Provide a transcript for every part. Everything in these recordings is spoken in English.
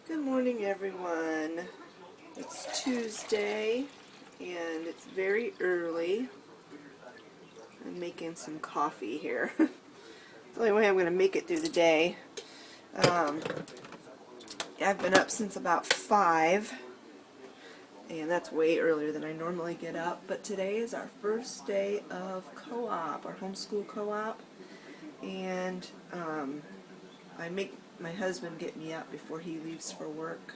Good morning, everyone. It's Tuesday and it's very early. I'm making some coffee here. It's the only way I'm going to make it through the day. I've been up since about 5, and that's way earlier than I normally get up, but today is our first day of co-op, our homeschool co-op, and I make my husband get me up before he leaves for work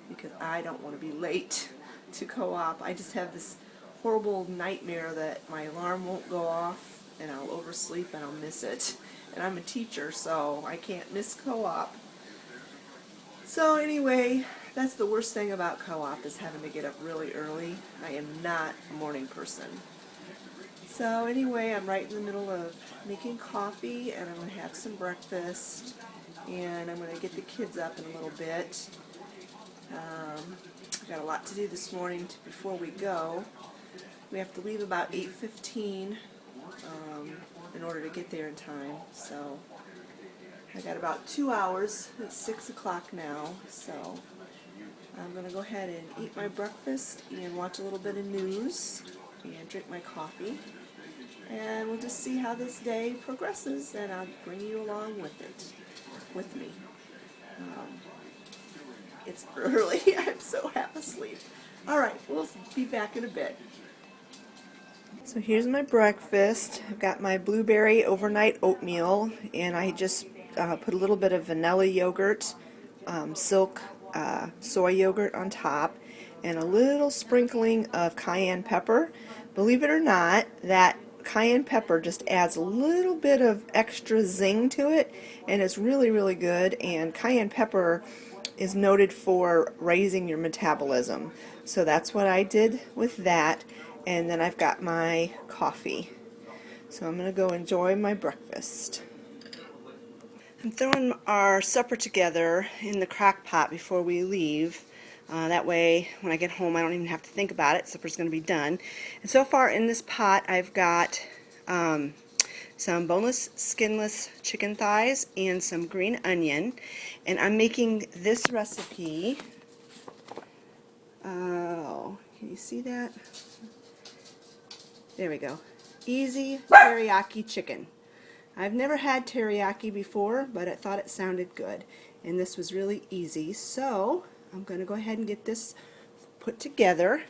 because I don't want to be late to co-op. I just have this horrible nightmare that my alarm won't go off and I'll oversleep and I'll miss it. And I'm a teacher, so I can't miss co-op. So anyway, that's the worst thing about co-op, is having to get up really early. I am not a morning person. So anyway, I'm right in the middle of making coffee, and I'm going to have some breakfast, and I'm going to get the kids up in a little bit. I've got a lot to do this morning before we go. We have to leave about 8:15 in order to get there in time. So I got about 2 hours. It's 6 o'clock now, so I'm going to go ahead and eat my breakfast and watch a little bit of news and drink my coffee. And we'll just see how this day progresses, and I'll bring you along with me. It's early. I'm so half asleep. Alright, we'll be back in a bit. So here's my breakfast. I've got my blueberry overnight oatmeal, and I just put a little bit of vanilla yogurt, silk soy yogurt on top, and a little sprinkling of cayenne pepper. Believe it or not, that cayenne pepper just adds a little bit of extra zing to it, and it's really, really good. And cayenne pepper is noted for raising your metabolism. So that's what I did with that. And then I've got my coffee. So I'm going to go enjoy my breakfast. I'm throwing our supper together in the crock pot before we leave. That way, when I get home, I don't even have to think about it. Supper's going to be done. And so far in this pot, I've got some boneless, skinless chicken thighs and some green onion. And I'm making this recipe. Oh, can you see that? There we go. Easy teriyaki chicken. I've never had teriyaki before, but I thought it sounded good. And this was really easy. So I'm going to go ahead and get this put together.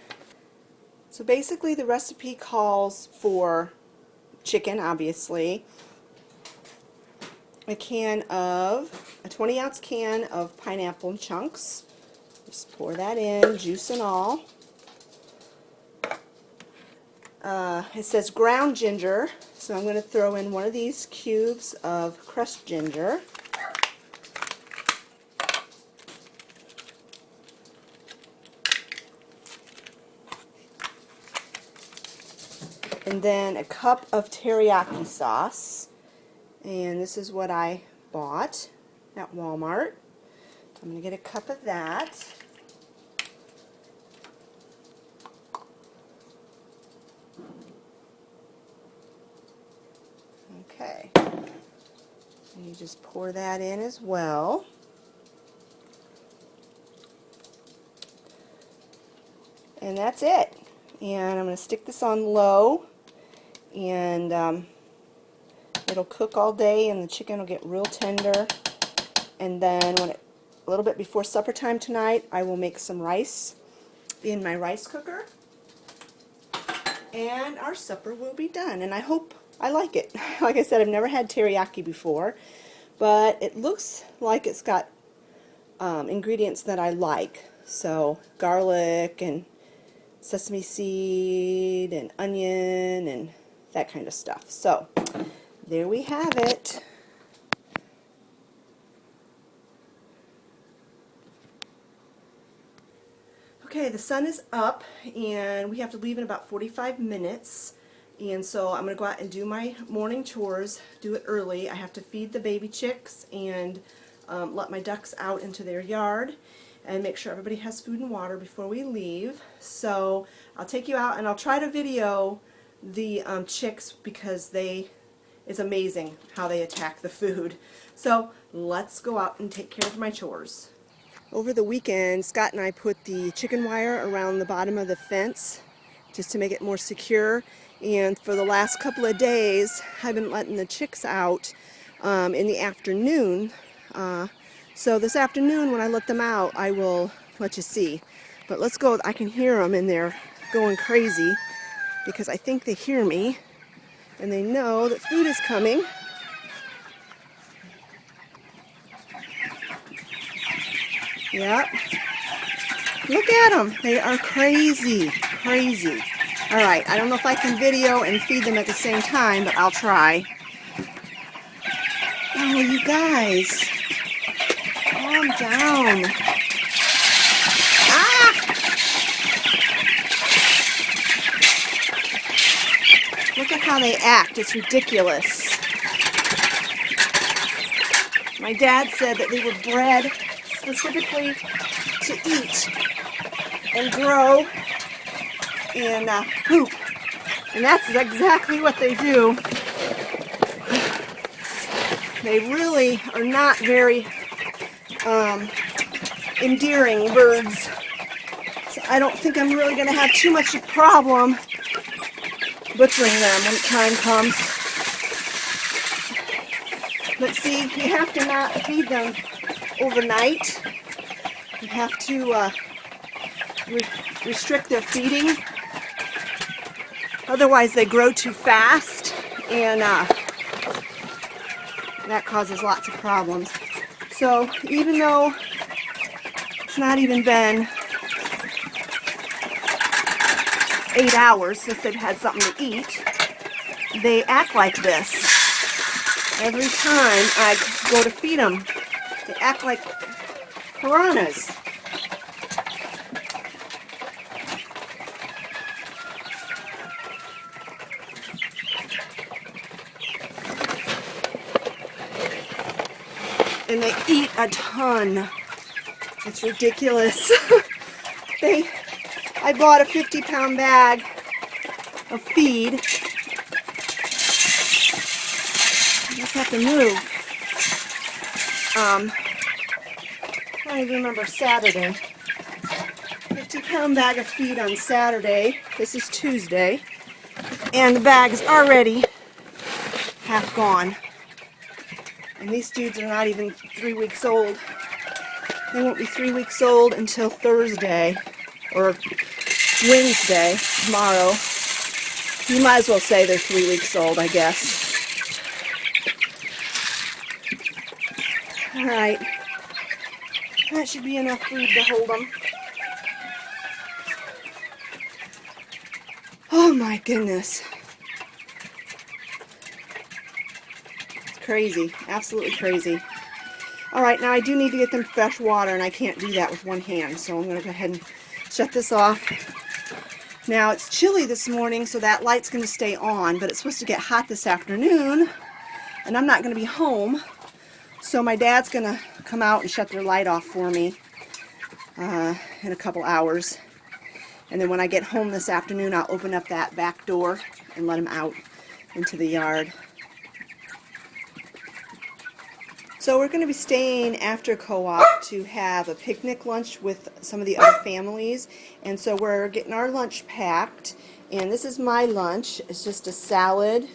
So basically the recipe calls for chicken, obviously, a 20-ounce can of pineapple chunks. Just pour that in, juice and all. It says ground ginger, so I'm going to throw in one of these cubes of crushed ginger. And then a cup of teriyaki sauce. And this is what I bought at Walmart. I'm going to get a cup of that. Okay. And you just pour that in as well. And that's it. And I'm going to stick this on low, and it'll cook all day, and the chicken will get real tender. And then a little bit before supper time tonight, I will make some rice in my rice cooker, and our supper will be done. And I hope I like it. Like I said, I've never had teriyaki before, but it looks like it's got ingredients that I like. So garlic and sesame seed and onion and that kind of stuff. So there we have it. Okay, the sun is up, and we have to leave in about 45 minutes. And so I'm going to go out and do my morning chores, do it early. I have to feed the baby chicks and let my ducks out into their yard and make sure everybody has food and water before we leave. So I'll take you out, and I'll try to video the chicks, because it's amazing how they attack the food. So let's go out and take care of my chores. Over the weekend, Scott and I put the chicken wire around the bottom of the fence just to make it more secure. And for the last couple of days, I've been letting the chicks out in the afternoon. So this afternoon when I let them out, I will let you see. But let's go. I can hear them and they're going crazy because I think they hear me and they know that food is coming. Yep. Look at them. They are crazy, crazy. All right, I don't know if I can video and feed them at the same time, but I'll try. Oh, you guys. Calm down. Ah! Look at how they act. It's ridiculous. My dad said that they were bred specifically to eat and grow and poop. And that's exactly what they do. They really are not very endearing birds. So I don't think I'm really going to have too much of a problem butchering them when the time comes. But see, you have to not feed them overnight. You have to restrict their feeding. Otherwise they grow too fast and that causes lots of problems. So even though it's not even been 8 hours since they've had something to eat, they act like this. Every time I go to feed them, they act like piranhas. And they eat a ton. It's ridiculous. I bought a 50-pound bag of feed. I just have to move. I don't even remember Saturday. 50-pound bag of feed on Saturday. This is Tuesday. And the bag is already half gone. And these dudes are not even 3 weeks old. They won't be 3 weeks old until Thursday or Wednesday, tomorrow. You might as well say they're 3 weeks old, I guess. All right. That should be enough food to hold them. Oh my goodness. Crazy, absolutely crazy. All right, now I do need to get them fresh water, and I can't do that with one hand, so I'm going to go ahead and shut this off. Now it's chilly this morning, so that light's going to stay on, but it's supposed to get hot this afternoon, and I'm not going to be home, so my dad's going to come out and shut their light off for me in a couple hours. And then when I get home this afternoon, I'll open up that back door and let them out into the yard. So we're going to be staying after co-op to have a picnic lunch with some of the other families. And so we're getting our lunch packed. And this is my lunch. It's just a salad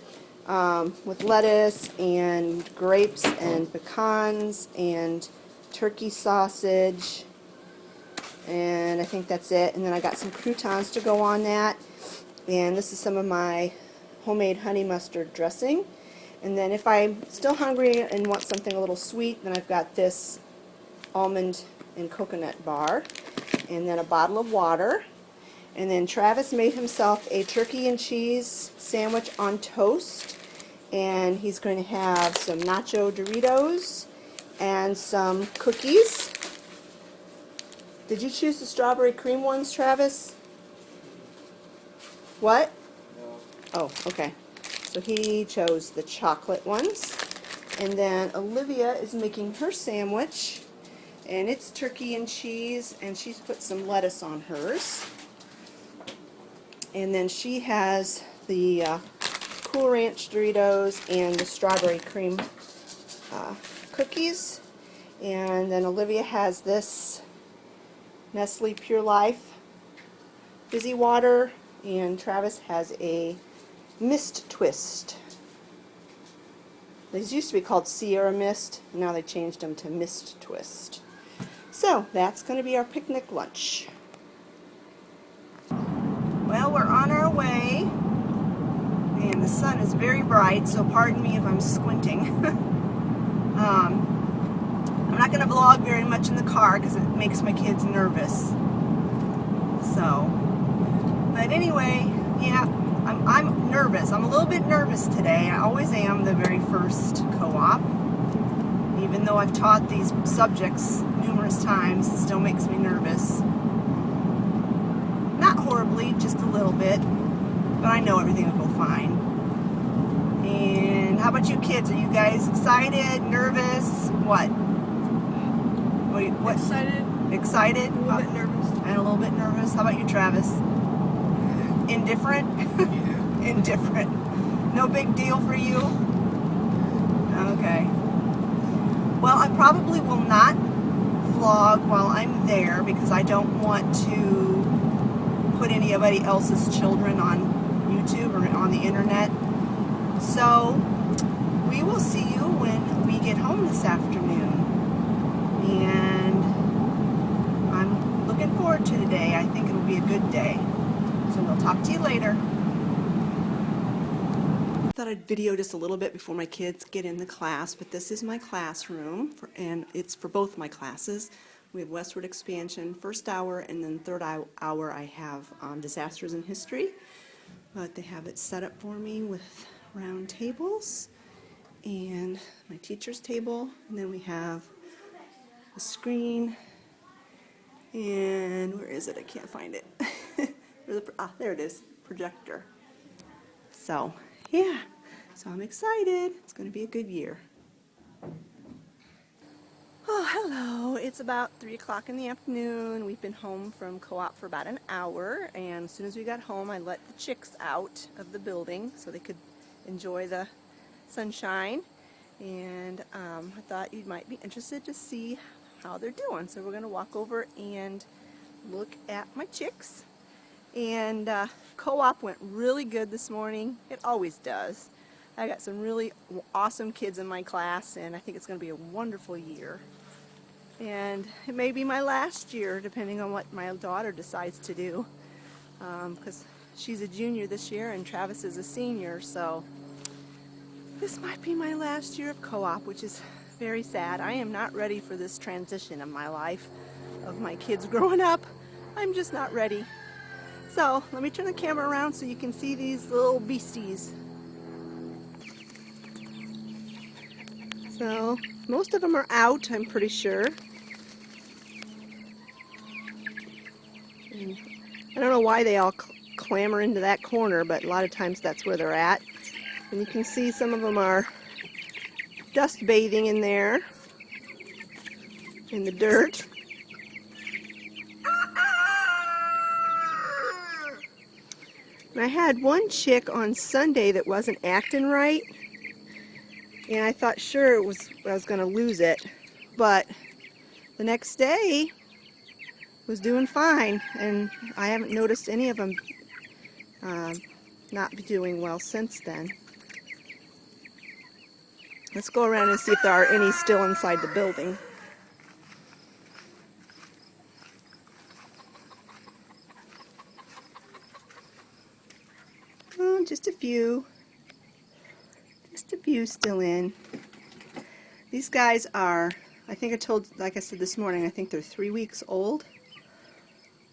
with lettuce and grapes and pecans and turkey sausage. And I think that's it. And then I got some croutons to go on that. And this is some of my homemade honey mustard dressing. And then if I'm still hungry and want something a little sweet, then I've got this almond and coconut bar. And then a bottle of water. And then Travis made himself a turkey and cheese sandwich on toast. And he's going to have some nacho Doritos and some cookies. Did you choose the strawberry cream ones, Travis? What? No. Oh, okay. So he chose the chocolate ones. And then Olivia is making her sandwich. And it's turkey and cheese, and she's put some lettuce on hers. And then she has the Cool Ranch Doritos and the strawberry cream cookies. And then Olivia has this Nestle Pure Life fizzy water, and Travis has a Mist Twist. These used to be called Sierra Mist, now they changed them to Mist Twist. So that's going to be our picnic lunch. Well, we're on our way, and the sun is very bright, so pardon me if I'm squinting. I'm not going to vlog very much in the car because it makes my kids nervous. So, but anyway, yeah, I'm nervous. I'm a little bit nervous today. I always am the very first co-op. Even though I've taught these subjects numerous times, it still makes me nervous. Not horribly, just a little bit, but I know everything will go fine. And how about you kids? Are you guys excited, nervous, what? What? Excited. Excited? A little bit nervous. And a little bit nervous. How about you, Travis? Indifferent? Yeah. Indifferent. No big deal for you? Okay. Well, I probably will not vlog while I'm there because I don't want to put anybody else's children on YouTube or on the internet. So we will see you when we get home this afternoon. And I'm looking forward to today. I think it'll be a good day. So we'll talk to you later. I thought I'd video just a little bit before my kids get in the class, but this is my classroom, and it's for both my classes. We have Westward Expansion, first hour, and then third hour I have Disasters in History. But they have it set up for me with round tables and my teacher's table, and then we have a screen, and where is it? I can't find it. There it is, projector. So, yeah, so I'm excited. It's going to be a good year. Oh, hello. It's about 3 o'clock in the afternoon. We've been home from co-op for about an hour, and as soon as we got home, I let the chicks out of the building so they could enjoy the sunshine, and I thought you might be interested to see how they're doing. So we're going to walk over and look at my chicks. And co-op went really good this morning. It always does. I got some really awesome kids in my class, and I think it's going to be a wonderful year. And it may be my last year, depending on what my daughter decides to do, because she's a junior this year and Travis is a senior, so this might be my last year of co-op, which is very sad. I am not ready for this transition of my life, of my kids growing up. I'm just not ready. So let me turn the camera around so you can see these little beasties. So most of them are out, I'm pretty sure. And I don't know why they all clamber into that corner, but a lot of times that's where they're at. And you can see some of them are dust bathing in there, in the dirt. And I had one chick on Sunday that wasn't acting right, and I thought sure I was going to lose it, but the next day was doing fine, and I haven't noticed any of them not be doing well since then. Let's go around and see if there are any still inside the building. Oh, just a few. Just a few still in. These guys are, I think I told, like I said this morning, I think they're 3 weeks old.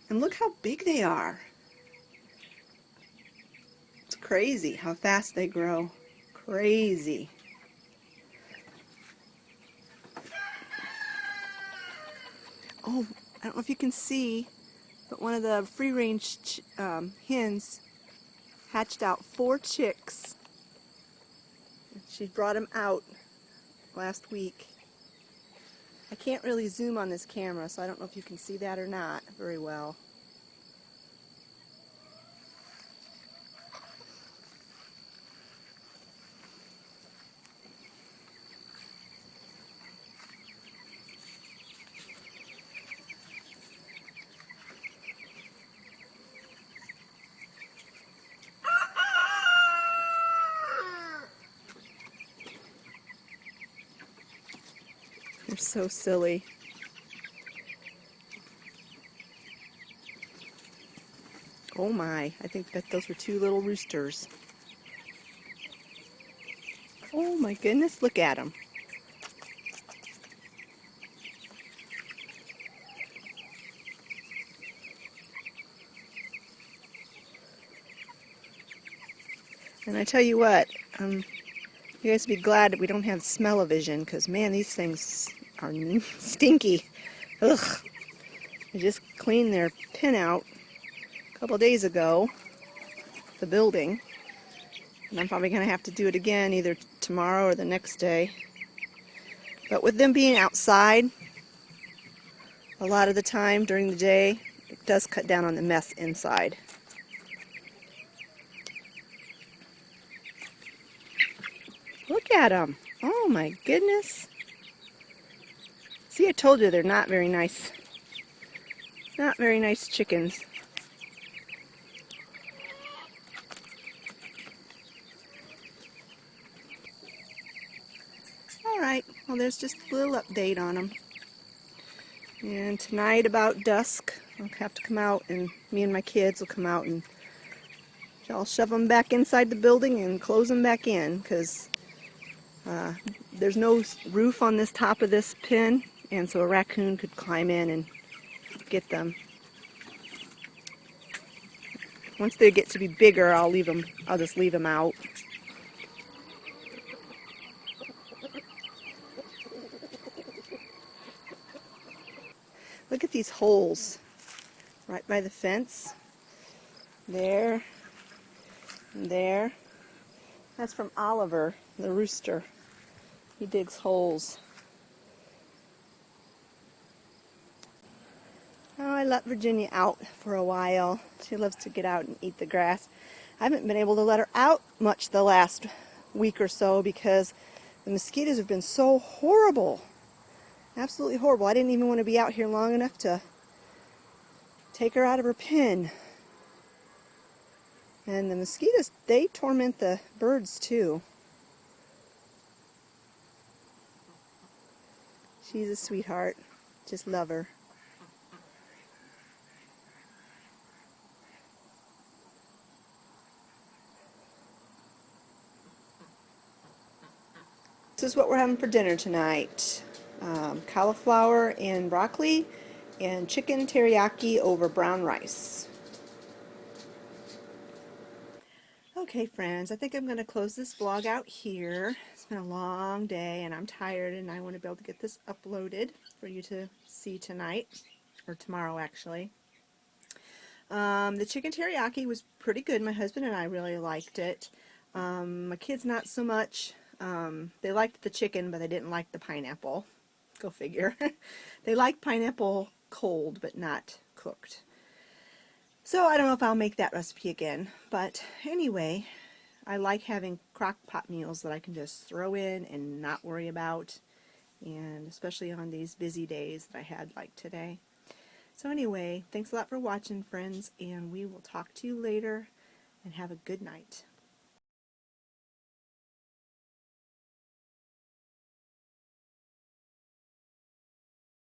And look how big they are. It's crazy how fast they grow. Crazy. Oh, I don't know if you can see, but one of the free-range hens hatched out 4 chicks. She brought them out last week. I can't really zoom on this camera, so I don't know if you can see that or not very well. They're so silly. Oh my, I think that those were two little roosters. Oh my goodness, look at them. And I tell you what, you guys be glad that we don't have smell-o-vision, because man, these things are stinky. Ugh. I just cleaned their pen out a couple days ago, the building, and I'm probably going to have to do it again either tomorrow or the next day. But with them being outside a lot of the time during the day, it does cut down on the mess inside. Look at them. Oh my goodness. See, I told you they're not very nice. Not very nice chickens. Alright, well there's just a little update on them. And tonight about dusk, I'll have to come out, and me and my kids will come out and I'll shove them back inside the building and close them back in, because there's no roof on this top of this pen, and so a raccoon could climb in and get them. Once they get to be bigger, I'll just leave them out. Look at these holes right by the fence. There, and there. That's from Oliver, the rooster. He digs holes. Oh, I let Virginia out for a while. She loves to get out and eat the grass. I haven't been able to let her out much the last week or so because the mosquitoes have been so horrible. Absolutely horrible. I didn't even want to be out here long enough to take her out of her pen. And the mosquitoes, they torment the birds too. She's a sweetheart. Just love her. This is what we're having for dinner tonight. Cauliflower and broccoli and chicken teriyaki over brown rice. Okay friends, I think I'm going to close this vlog out here. It's been a long day and I'm tired, and I want to be able to get this uploaded for you to see tonight, or tomorrow actually. The chicken teriyaki was pretty good. My husband and I really liked it. My kids not so much. They liked the chicken, but they didn't like the pineapple. Go figure. They like pineapple cold, but not cooked. So I don't know if I'll make that recipe again. But anyway, I like having crock pot meals that I can just throw in and not worry about. And especially on these busy days that I had like today. So anyway, thanks a lot for watching, friends, and we will talk to you later, and have a good night.